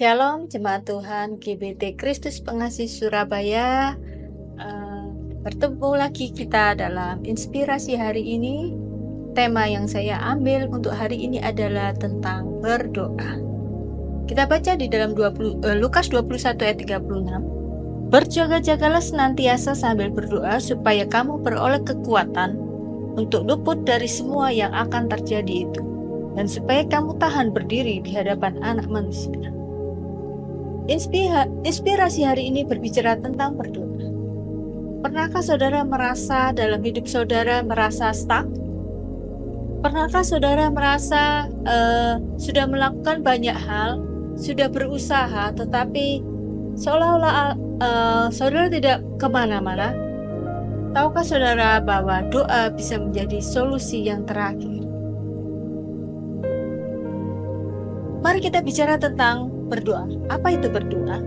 Shalom jemaat Tuhan GBT Kristus Pengasih Surabaya. Bertemu lagi kita dalam inspirasi hari ini. Tema yang saya ambil untuk hari ini adalah tentang berdoa. Kita baca di dalam Lukas 21 ayat 36. Berjaga-jagalah senantiasa sambil berdoa supaya kamu beroleh kekuatan untuk luput dari semua yang akan terjadi itu, dan supaya kamu tahan berdiri di hadapan Anak Manusia. Inspirasi hari ini berbicara tentang berdoa. Pernahkah saudara merasa dalam hidup saudara merasa stuck? Pernahkah saudara merasa sudah melakukan banyak hal, sudah berusaha, tetapi seolah-olah saudara tidak kemana-mana? Tahukah saudara bahwa doa bisa menjadi solusi yang terakhir? Mari kita bicara tentang berdoa. Apa itu berdoa?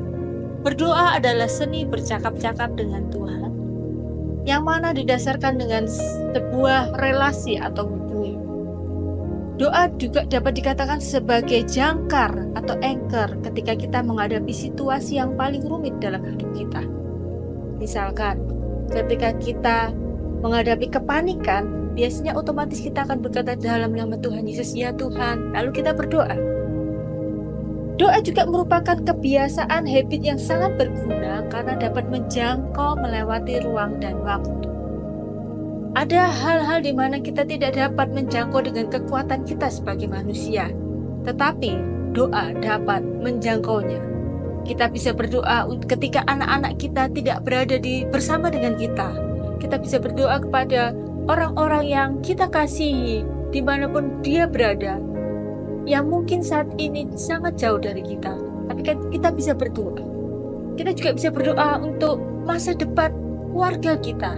Berdoa adalah seni bercakap-cakap dengan Tuhan, yang mana didasarkan dengan sebuah relasi atau hubungan. Doa juga dapat dikatakan sebagai jangkar atau anchor ketika kita menghadapi situasi yang paling rumit dalam hidup kita. Misalkan, ketika kita menghadapi kepanikan, biasanya otomatis kita akan berkata dalam nama Tuhan Yesus, "Ya Tuhan," lalu kita berdoa. Doa juga merupakan kebiasaan habit yang sangat berguna karena dapat menjangkau melewati ruang dan waktu. Ada hal-hal di mana kita tidak dapat menjangkau dengan kekuatan kita sebagai manusia, tetapi doa dapat menjangkaunya. Kita bisa berdoa ketika anak-anak kita tidak berada bersama dengan kita. Kita bisa berdoa kepada orang-orang yang kita kasihi dimanapun dia berada, yang mungkin saat ini sangat jauh dari kita, tapi kita bisa berdoa. Kita juga bisa berdoa untuk masa depan keluarga kita,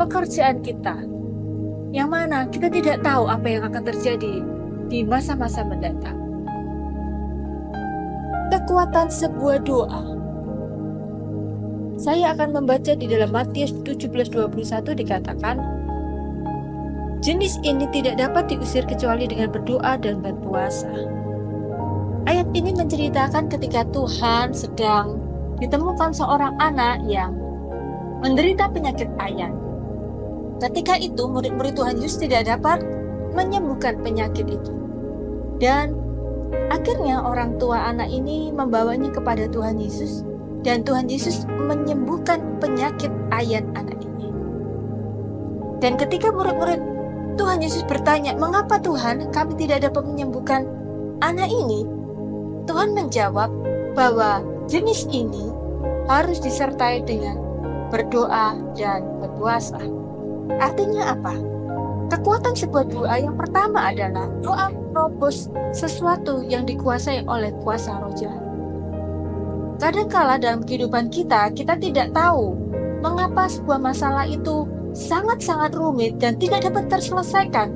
pekerjaan kita, yang mana kita tidak tahu apa yang akan terjadi di masa-masa mendatang. Kekuatan sebuah doa. Saya akan membaca di dalam Matius 17:21 dikatakan, "Jenis ini tidak dapat diusir kecuali dengan berdoa dan berpuasa." Ayat ini menceritakan ketika Tuhan sedang ditemukan seorang anak yang menderita penyakit ayan. Ketika itu murid-murid Tuhan Yesus tidak dapat menyembuhkan penyakit itu. Dan akhirnya orang tua anak ini membawanya kepada Tuhan Yesus, dan Tuhan Yesus menyembuhkan penyakit ayan anak ini. Dan ketika murid-murid Tuhan Yesus bertanya, "Mengapa Tuhan kami tidak dapat menyembuhkan anak ini?" Tuhan menjawab bahwa jenis ini harus disertai dengan berdoa dan berpuasa. Artinya apa? Kekuatan sebuah doa yang pertama adalah doa menerobos sesuatu yang dikuasai oleh kuasa roh jahat. Kadangkala dalam kehidupan kita tidak tahu mengapa sebuah masalah itu sangat-sangat rumit dan tidak dapat terselesaikan,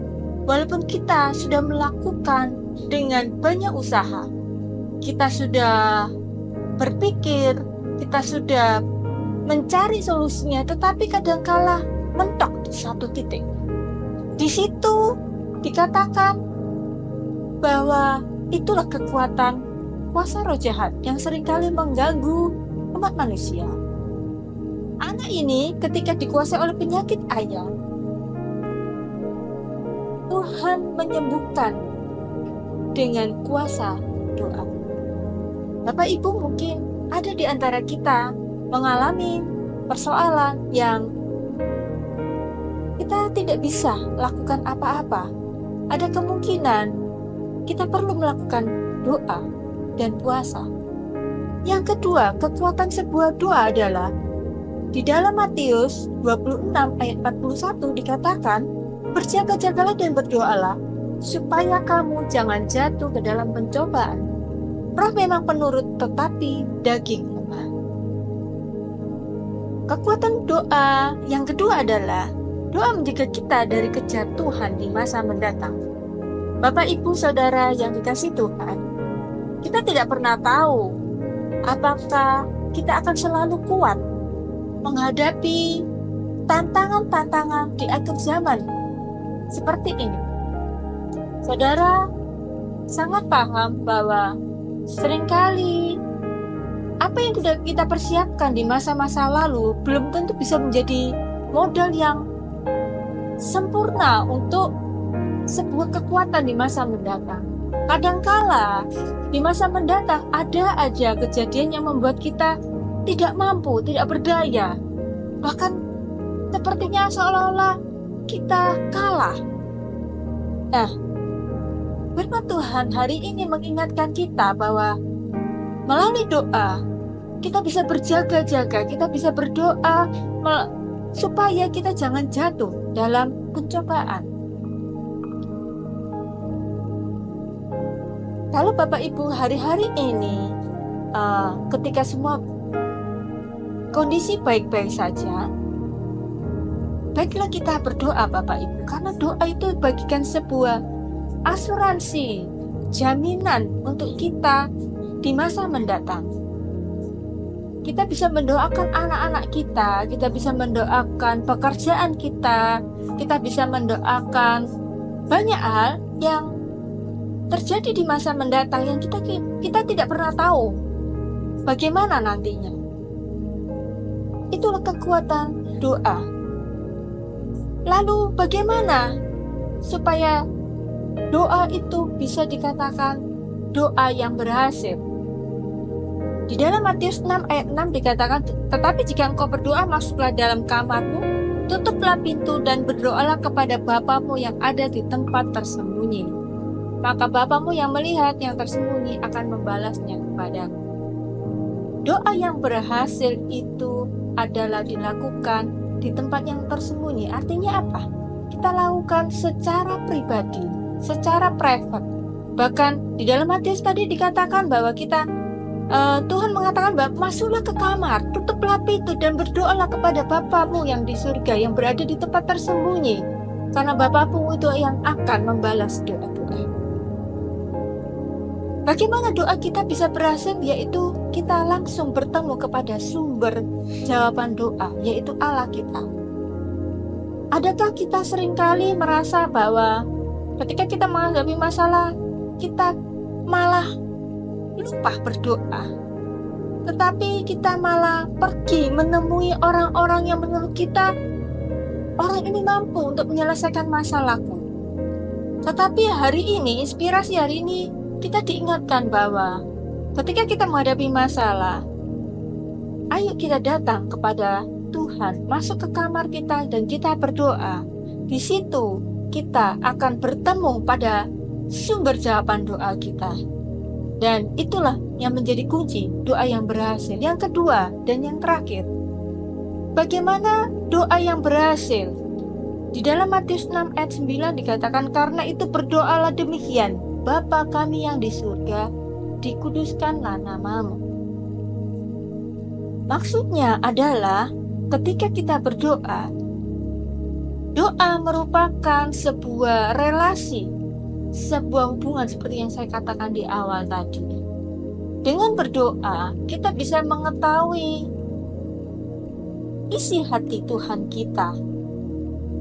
walaupun kita sudah melakukan dengan banyak usaha. Kita sudah berpikir, kita sudah mencari solusinya, tetapi kadangkala mentok di satu titik. Di situ dikatakan bahwa itulah kekuatan kuasa roh jahat yang seringkali mengganggu umat manusia. Anak ini ketika dikuasai oleh penyakit ayan, Tuhan menyembuhkan dengan kuasa doa. Bapak Ibu, mungkin ada di antara kita mengalami persoalan yang kita tidak bisa lakukan apa-apa. Ada kemungkinan kita perlu melakukan doa dan puasa. Yang kedua, kekuatan sebuah doa adalah di dalam Matius 26 ayat 41 dikatakan, "Berjaga-jagalah dan berdoalah, supaya kamu jangan jatuh ke dalam pencobaan. Roh memang penurut, tetapi daging lemah." Kekuatan doa yang kedua adalah doa menjaga kita dari kejatuhan di masa mendatang. Bapak, Ibu, Saudara yang dikasihi Tuhan, kita tidak pernah tahu apakah kita akan selalu kuat menghadapi tantangan-tantangan di akhir zaman seperti ini. Saudara sangat paham bahwa Seringkali apa yang sudah kita persiapkan di masa-masa lalu belum tentu bisa menjadi modal yang sempurna untuk sebuah kekuatan di masa mendatang. Kadangkala di masa mendatang ada aja kejadian yang membuat kita tidak mampu, tidak berdaya. Bahkan sepertinya seolah-olah kita kalah. Nah, firman Tuhan hari ini mengingatkan kita bahwa melalui doa kita bisa berjaga-jaga, kita bisa berdoa supaya kita jangan jatuh dalam pencobaan. Kalau Bapak Ibu hari-hari ini ketika semua kondisi baik-baik saja, baiklah kita berdoa Bapak Ibu, karena doa itu bagikan sebuah asuransi, jaminan untuk kita di masa mendatang. Kita bisa mendoakan anak-anak kita bisa mendoakan pekerjaan kita bisa mendoakan banyak hal yang terjadi di masa mendatang yang kita tidak pernah tahu bagaimana nantinya. Itulah kekuatan doa. Lalu bagaimana supaya doa itu bisa dikatakan doa yang berhasil? Di dalam Matius 6 ayat 6 dikatakan, tetapi jika engkau berdoa, masuklah dalam kamarmu, tutuplah pintu dan berdoalah kepada Bapamu yang ada di tempat tersembunyi. Maka Bapamu yang melihat yang tersembunyi akan membalasnya kepadamu. Doa yang berhasil itu adalah dilakukan di tempat yang tersembunyi. Artinya apa? Kita lakukan secara pribadi, secara private. Bahkan di dalam Matius tadi dikatakan bahwa Tuhan mengatakan bahwa masuklah ke kamar, tutuplah pintu dan berdoalah kepada Bapamu yang di surga, yang berada di tempat tersembunyi. Karena Bapamu itu yang akan membalas doa-doa. Bagaimana doa kita bisa berhasil? Yaitu kita langsung bertemu kepada sumber jawaban doa, yaitu Allah kita. Adakah kita seringkali merasa bahwa ketika kita menghadapi masalah, kita malah lupa berdoa, tetapi kita malah pergi menemui orang-orang yang menurut kita orang ini mampu untuk menyelesaikan masalahku. Tetapi hari ini, inspirasi hari ini, kita diingatkan bahwa ketika kita menghadapi masalah, ayo kita datang kepada Tuhan, masuk ke kamar kita dan kita berdoa. Di situ kita akan bertemu pada sumber jawaban doa kita. Dan itulah yang menjadi kunci doa yang berhasil. Yang kedua dan yang terakhir, bagaimana doa yang berhasil? Di dalam Matius 6 ayat 9 dikatakan, karena itu berdoalah demikian, Bapa kami yang di surga, dikuduskanlah namamu. Maksudnya adalah ketika kita berdoa, doa merupakan sebuah relasi, sebuah hubungan seperti yang saya katakan di awal tadi. Dengan berdoa, kita bisa mengetahui isi hati Tuhan kita.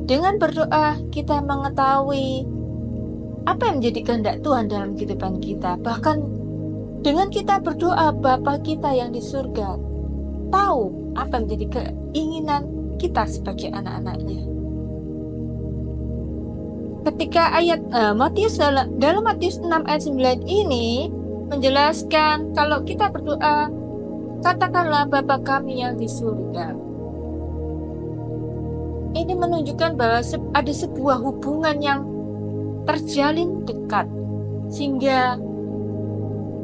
Dengan berdoa, kita mengetahui apa yang menjadi kehendak Tuhan dalam kehidupan kita. Bahkan dengan kita berdoa, Bapa kita yang di surga tahu apa yang menjadi keinginan kita sebagai anak-anaknya. Ketika ayat dalam Matius 6 ayat 9 ini menjelaskan kalau kita berdoa, katakanlah Bapa kami yang di surga. Ini menunjukkan bahwa ada sebuah hubungan yang terjalin dekat, sehingga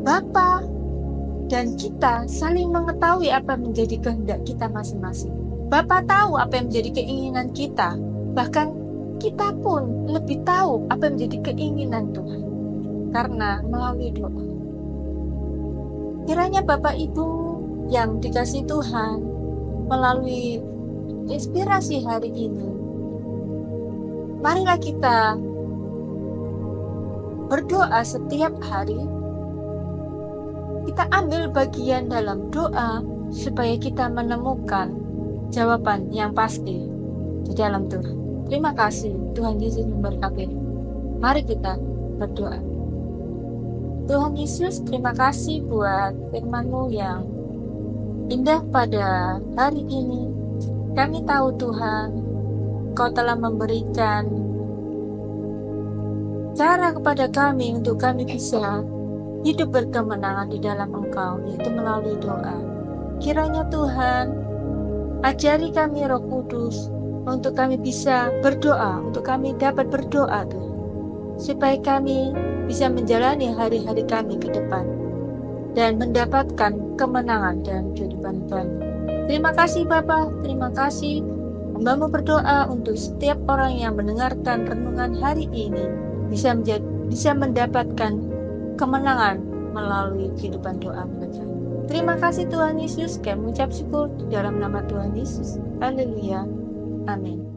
Bapa dan kita saling mengetahui apa yang menjadi kehendak kita masing-masing. Bapa tahu apa yang menjadi keinginan kita, bahkan kita pun lebih tahu apa yang menjadi keinginan Tuhan karena melalui doa. Kiranya Bapak Ibu yang dikasihi Tuhan, melalui inspirasi hari ini, marilah kita berdoa setiap hari. Kita ambil bagian dalam doa supaya kita menemukan jawaban yang pasti di dalam Tuhan. Terima kasih, Tuhan Yesus memberkati. Mari kita berdoa. Tuhan Yesus, terima kasih buat firman-Mu yang indah pada hari ini. Kami tahu Tuhan, Kau telah memberikan cara kepada kami untuk kami bisa hidup berkemenangan di dalam Engkau, yaitu melalui doa. Kiranya Tuhan, ajari kami Roh Kudus untuk kami bisa berdoa, untuk kami dapat berdoa Tuhan, supaya kami bisa menjalani hari-hari kami ke depan dan mendapatkan kemenangan dalam kehidupan kami. Terima kasih Bapa, terima kasih. Hamba-Mu berdoa untuk setiap orang yang mendengarkan renungan hari ini bisa mendapatkan kemenangan melalui kehidupan doa mereka. Terima kasih Tuhan Yesus, kami mengucap syukur di dalam nama Tuhan Yesus. Haleluya. Amin.